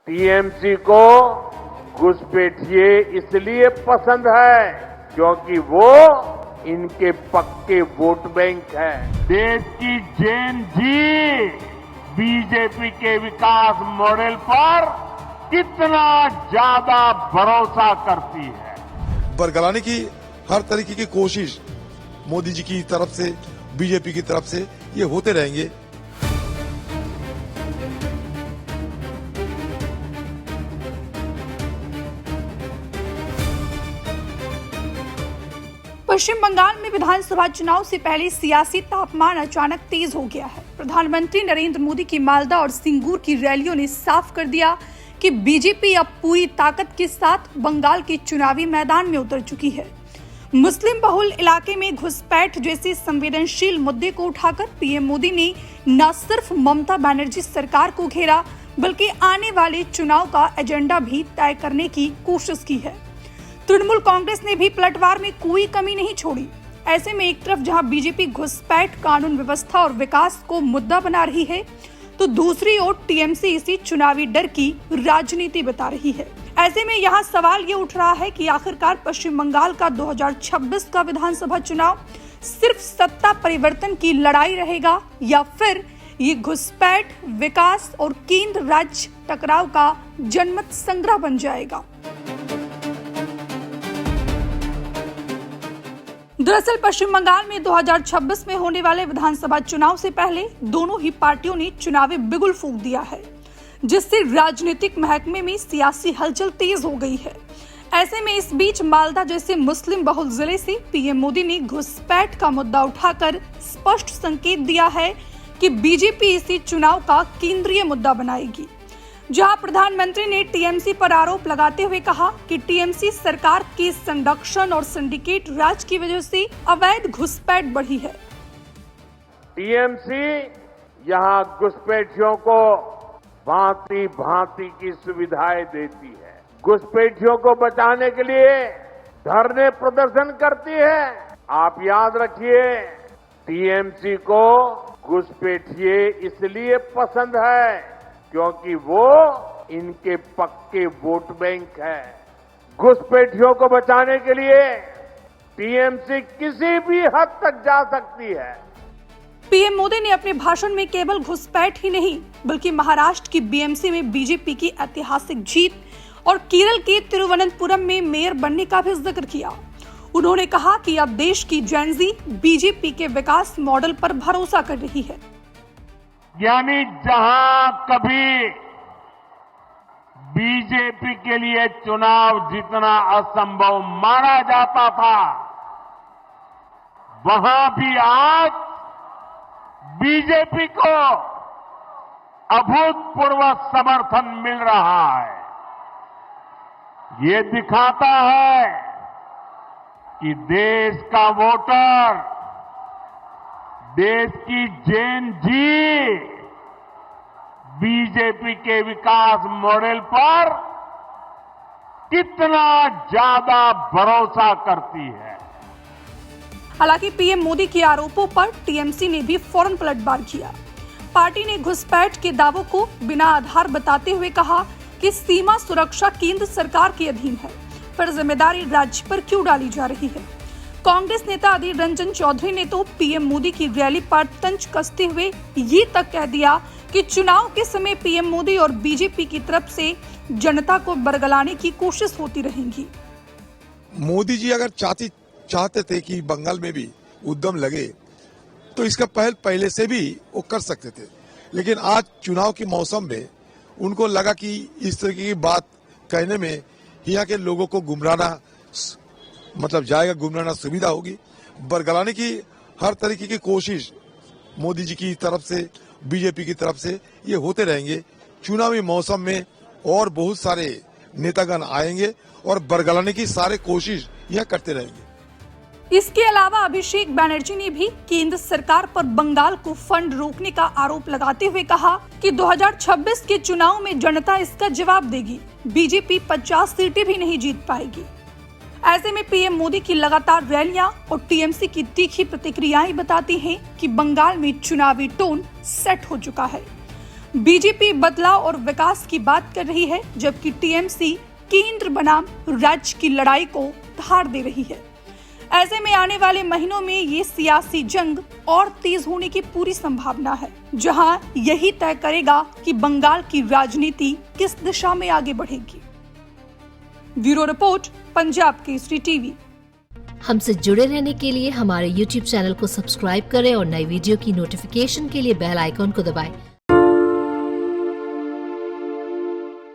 TMC को घुसपैठिए इसलिए पसंद है क्योंकि वो इनके पक्के वोट बैंक है। देश की जेन जी बीजेपी के विकास मॉडल पर कितना ज्यादा भरोसा करती है। बरगलाने की हर तरीके की कोशिश मोदी जी की तरफ से, बीजेपी की तरफ से ये होते रहेंगे। पश्चिम बंगाल में विधानसभा चुनाव से पहले सियासी तापमान अचानक तेज हो गया है। प्रधानमंत्री नरेंद्र मोदी की मालदा और सिंगूर की रैलियों ने साफ कर दिया कि बीजेपी अब पूरी ताकत के साथ बंगाल के चुनावी मैदान में उतर चुकी है। मुस्लिम बहुल इलाके में घुसपैठ जैसे संवेदनशील मुद्दे को उठाकर पीएम मोदी ने न सिर्फ ममता बनर्जी सरकार को घेरा बल्कि आने वाले चुनाव का एजेंडा भी तय करने की कोशिश की है। तृणमूल कांग्रेस ने भी पलटवार में कोई कमी नहीं छोड़ी। ऐसे में एक तरफ जहां बीजेपी घुसपैठ, कानून व्यवस्था और विकास को मुद्दा बना रही है, तो दूसरी ओर टीएमसी इसी चुनावी डर की राजनीति बता रही है। ऐसे में यहाँ सवाल ये उठ रहा है कि आखिरकार पश्चिम बंगाल का 2026 का विधानसभा चुनाव सिर्फ सत्ता परिवर्तन की लड़ाई रहेगा या फिर ये घुसपैठ, विकास और केंद्र राज्य टकराव का जनमत संग्रह बन जाएगा। दरअसल पश्चिम बंगाल में 2026 में होने वाले विधानसभा चुनाव से पहले दोनों ही पार्टियों ने चुनावी बिगुल फूंक दिया है, जिससे राजनीतिक महकमे में सियासी हलचल तेज हो गई है। ऐसे में इस बीच मालदा जैसे मुस्लिम बहुल जिले से पीएम मोदी ने घुसपैठ का मुद्दा उठाकर स्पष्ट संकेत दिया है कि बीजेपी इसी चुनाव का केंद्रीय मुद्दा बनाएगी। जहां प्रधानमंत्री ने टीएमसी पर आरोप लगाते हुए कहा कि टीएमसी सरकार के संरक्षण और सिंडिकेट राज की वजह से अवैध घुसपैठ बढ़ी है। टीएमसी यहां घुसपैठियों को भांति भांति की सुविधाएं देती है। घुसपैठियों को बचाने के लिए धरने प्रदर्शन करती है। आप याद रखिए, टीएमसी को घुसपैठिए इसलिए पसंद है क्योंकि वो इनके पक्के वोट बैंक है। घुसपैठियों को बचाने के लिए टीएमसी किसी भी हद तक जा सकती है। पीएम मोदी ने अपने भाषण में केवल घुसपैठ ही नहीं बल्कि महाराष्ट्र की बीएमसी में बीजेपी की ऐतिहासिक जीत और केरल के तिरुवनंतपुरम में मेयर बनने का भी जिक्र किया। उन्होंने कहा कि अब देश की जेनजी बीजेपी के विकास मॉडल पर भरोसा कर रही है। यानी जहां कभी बीजेपी के लिए चुनाव जीतना असंभव माना जाता था, वहां भी आज बीजेपी को अभूतपूर्व समर्थन मिल रहा है। ये दिखाता है कि देश का वोटर, देश की जेन जी बीजेपी के विकास मॉडल पर कितना ज्यादा भरोसा करती है। हालांकि पीएम मोदी के आरोपों पर टीएमसी ने भी फौरन पलटवार किया। पार्टी ने घुसपैठ के दावों को बिना आधार बताते हुए कहा कि सीमा सुरक्षा केंद्र सरकार के अधीन है, पर जिम्मेदारी राज्य पर क्यों डाली जा रही है। कांग्रेस नेता अधीर रंजन चौधरी ने तो पीएम मोदी की रैली पर तंज कसते हुए ये तक कह दिया कि चुनाव के समय पीएम मोदी और बीजेपी की तरफ से जनता को बरगलाने की कोशिश होती रहेगी। मोदी जी अगर चाहते थे कि बंगाल में भी उद्यम लगे तो इसका पहले से भी वो कर सकते थे, लेकिन आज चुनाव के मौसम में उनको लगा कि इस तरह की बात कहने में यहाँ के लोगों को गुमराना सुविधा होगी। बरगलाने की हर तरीके की कोशिश मोदी जी की तरफ से, बीजेपी की तरफ से ये होते रहेंगे। चुनावी मौसम में और बहुत सारे नेतागण आएंगे और बरगलाने की सारे कोशिश यह करते रहेंगे। इसके अलावा अभिषेक बनर्जी ने भी केंद्र सरकार पर बंगाल को फंड रोकने का आरोप लगाते हुए कहा कि 2026 के चुनाव में जनता इसका जवाब देगी। बीजेपी 50 सीटें भी नहीं जीत पाएगी। ऐसे में पीएम मोदी की लगातार रैलियां और टीएमसी की तीखी प्रतिक्रियाएं बताती हैं कि बंगाल में चुनावी टोन सेट हो चुका है। बीजेपी बदलाव और विकास की बात कर रही है, जबकि टीएमसी केंद्र बनाम राज्य की लड़ाई को धार दे रही है। ऐसे में आने वाले महीनों में ये सियासी जंग और तेज होने की पूरी संभावना है, जहां यही तय करेगा कि बंगाल की राजनीति किस दिशा में आगे बढ़ेगी। Bureau report, Punjab Kesari TV. हमसे जुड़े रहने के लिए हमारे YouTube चैनल को सब्सक्राइब करें और नई वीडियो की नोटिफिकेशन के लिए बेल आइकॉन को दबाएं।